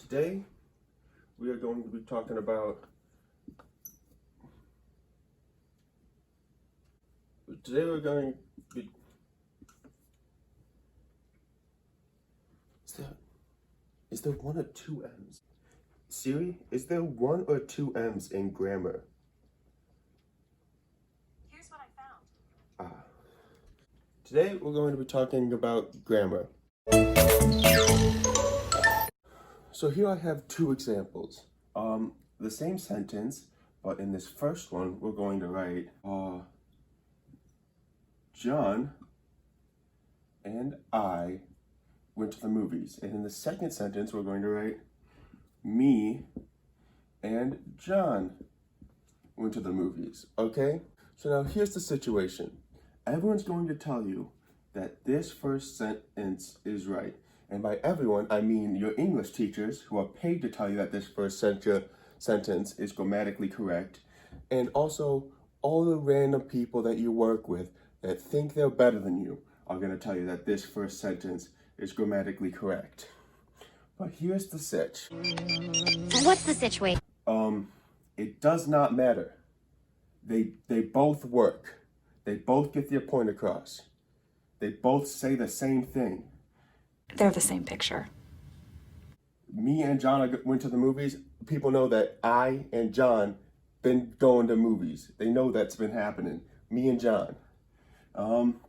Today we are going to be talking about is there one or two M's? Siri, is there one or two M's in grammar? Here's what I found. Today we're going to be talking about grammar. So here I have two examples. The same sentence, but in this first one we're going to write John and I went to the movies. And in the second sentence we're going to write me and John went to the movies, okay? So now here's the situation. Everyone's going to tell you that this first sentence is right. And by everyone, I mean your English teachers who are paid to tell you that this first sentence is grammatically correct. And also all the random people that you work with that think they're better than you are going to tell you that this first sentence is grammatically correct. But here's the sitch. So what's the situation? It does not matter. They both work. They both get their point across. They both say the same thing. They're the same picture. Me and John went to the movies. People know that I and John been going to movies. They know that's been happening. Me and John. John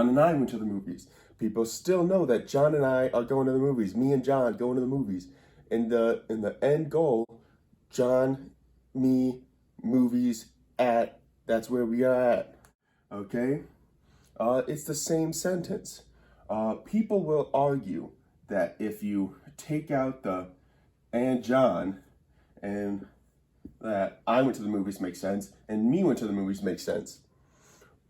and I went to the movies. People still know that John and I are going to the movies. Me and John going to the movies. In the end goal, John, me, movies, at, that's where we are at. Okay? It's the same sentence. People will argue that if you take out the and John and that I went to the movies makes sense and me went to the movies makes sense.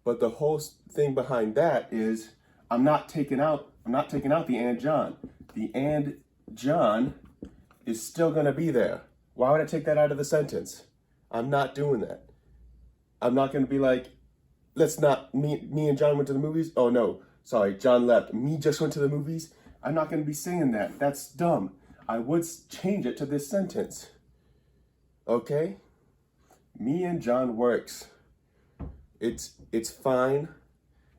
But the whole thing behind that is I'm not taking out the and John. The and John is still going to be there. Why would I take that out of the sentence? I'm not doing that. I'm not going to be like, me and John went to the movies. Oh no, sorry, John left. Me just went to the movies. I'm not going to be saying that. That's dumb. I would change it to this sentence. Okay? Me and John works. It's fine.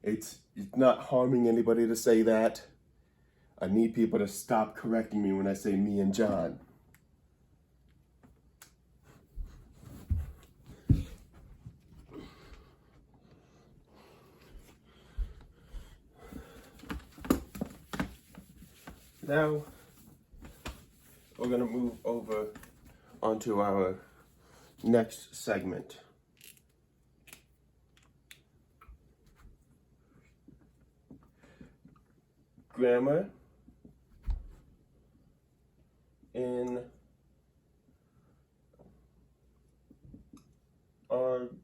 It's not harming anybody to say that. I need people to stop correcting me when I say me and John. Now, we're going to move over onto our next segment. Grammar in arguments.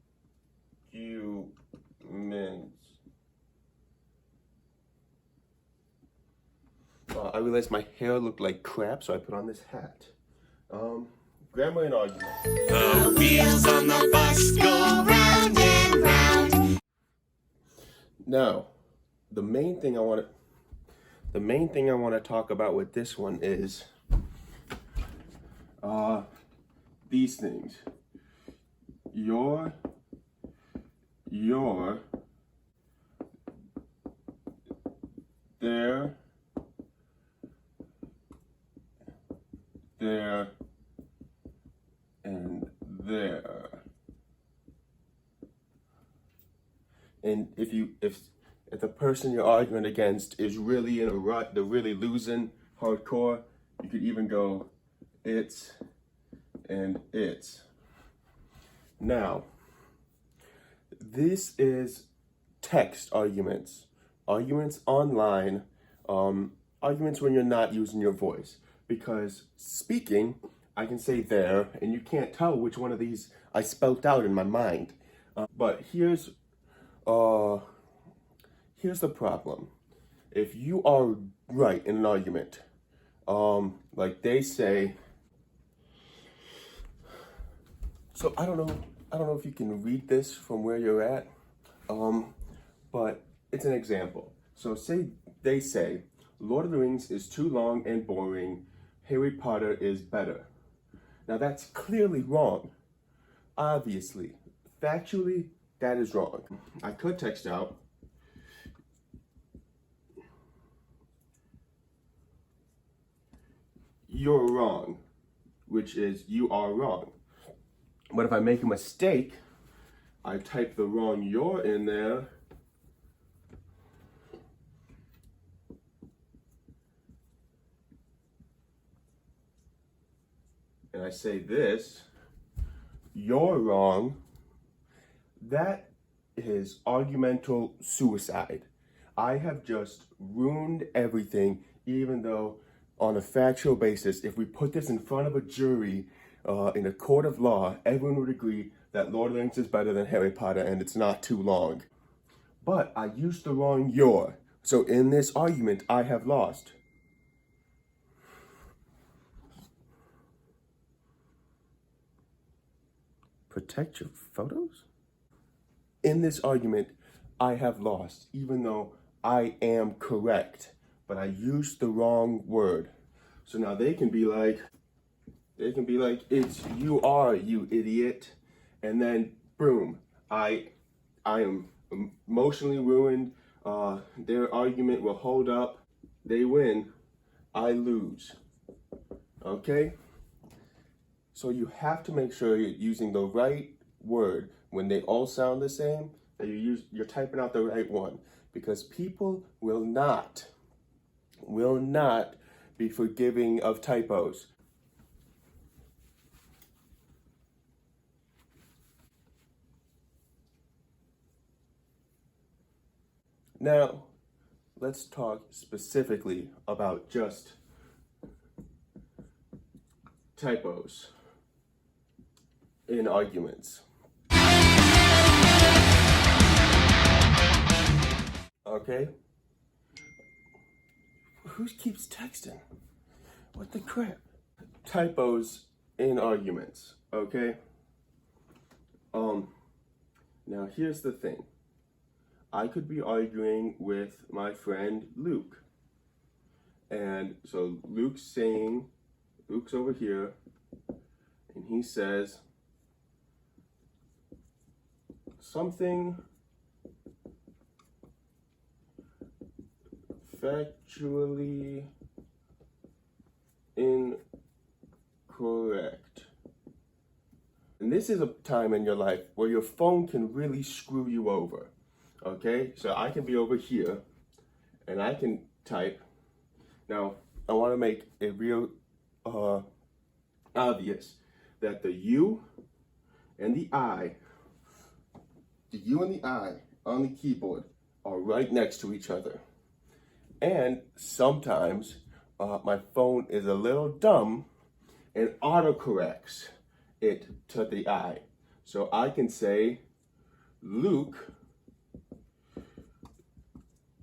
I realized my hair looked like crap, so I put on this hat. Grammar and argument. The wheels on the bus go round and round. Now, the main thing I want to talk about with this one is these things. Your, their, and there. And if the person you're arguing against is really in a rut, they're really losing hardcore, you could even go it's and it's. Now, this is text arguments. Arguments online, arguments when you're not using your voice. Because speaking, I can say there, and you can't tell which one of these I spelt out in my mind. But here's the problem. If you are right in an argument, like they say, so I don't know if you can read this from where you're at, but it's an example. So they say, Lord of the Rings is too long and boring. Harry Potter is better. Now that's clearly wrong. Obviously. Factually, that is wrong. I could text out, "You're wrong," which is "you are wrong." But if I make a mistake, I type the wrong "you're" in there, and I say this, "You're wrong," that is argumental suicide. I have just ruined everything, even though on a factual basis, if we put this in front of a jury in a court of law, everyone would agree that Lord of the Rings is better than Harry Potter, and it's not too long. But I used the wrong "your," so in this argument, I have lost. Protect your photos? In this argument, I have lost, even though I am correct, but I used the wrong word. So now they can be like, "It's you are, you idiot." And then boom, I am emotionally ruined. Their argument will hold up. They win, I lose. Okay? So you have to make sure you're using the right word when they all sound the same, that you're typing out the right one, because people will not be forgiving of typos. Now, let's talk specifically about just typos in arguments. Okay? Who keeps texting? What the crap? Typos in arguments, okay? Now here's the thing. I could be arguing with my friend Luke. And so Luke's over here, and he says something factually incorrect. And this is a time in your life where your phone can really screw you over. Okay? So I can be over here and I can type. Now, I want to make it real obvious that the U and the I on the keyboard are right next to each other. And sometimes my phone is a little dumb and autocorrects it to the I. So I can say, "Luke,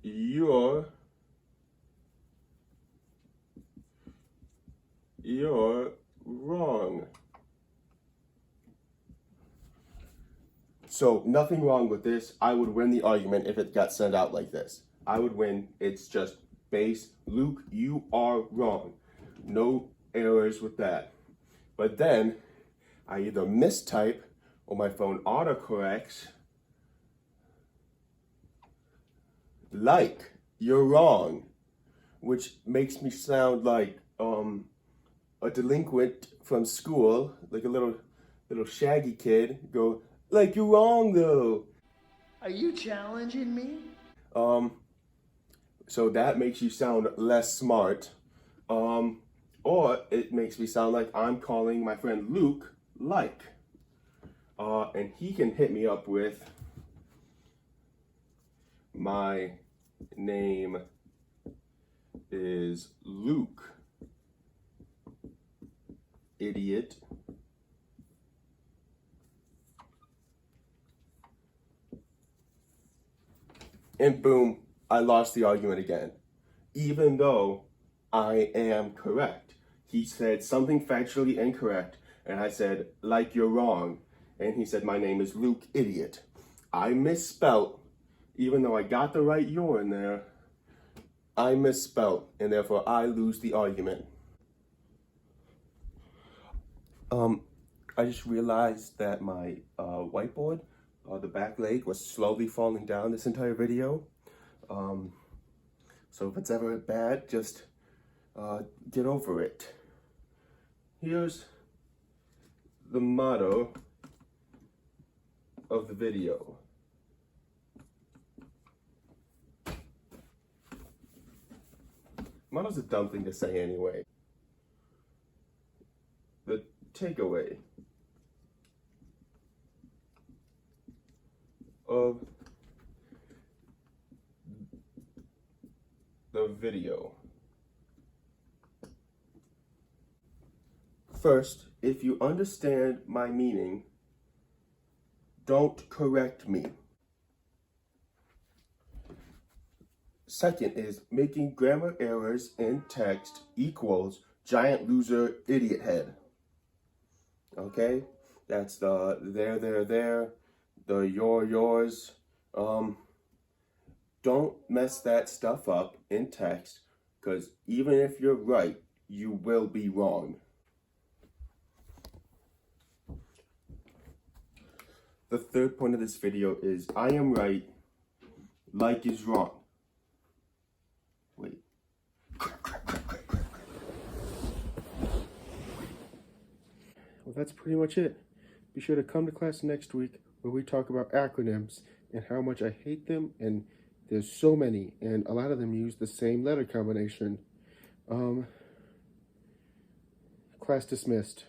you're wrong." So nothing wrong with this. I would win the argument if it got sent out like this. I would win. It's just base. "Luke, you are wrong." No errors with that. But then I either mistype or my phone autocorrects. Like, "You're wrong," which makes me sound like a delinquent from school, like a little shaggy kid. Go, "Like, you're wrong though." Are you challenging me? So that makes you sound less smart. Or it makes me sound like I'm calling my friend Luke like. And he can hit me up with, "My name is Luke, idiot." And boom, I lost the argument again. Even though I am correct. He said something factually incorrect, and I said, "Like, you're wrong." And he said, "My name is Luke, idiot." I misspelt, even though I got the right "you're" in there. I misspelt, and therefore I lose the argument. I just realized that my whiteboard, the back leg, was slowly falling down this entire video. So if it's ever bad, just get over it. Here's the motto of the video. Motto's a dumb thing to say anyway. The takeaway of the video. First, if you understand my meaning, don't correct me. Second is making grammar errors in text equals giant loser idiot head. Okay? That's the there, the yours. Don't mess that stuff up in text, because even if you're right, you will be wrong. The third point of this video is I am right, like is wrong. Wait. Well, that's pretty much it. Be sure to come to class next week where we talk about acronyms and how much I hate them, and there's so many, and a lot of them use the same letter combination. Class dismissed.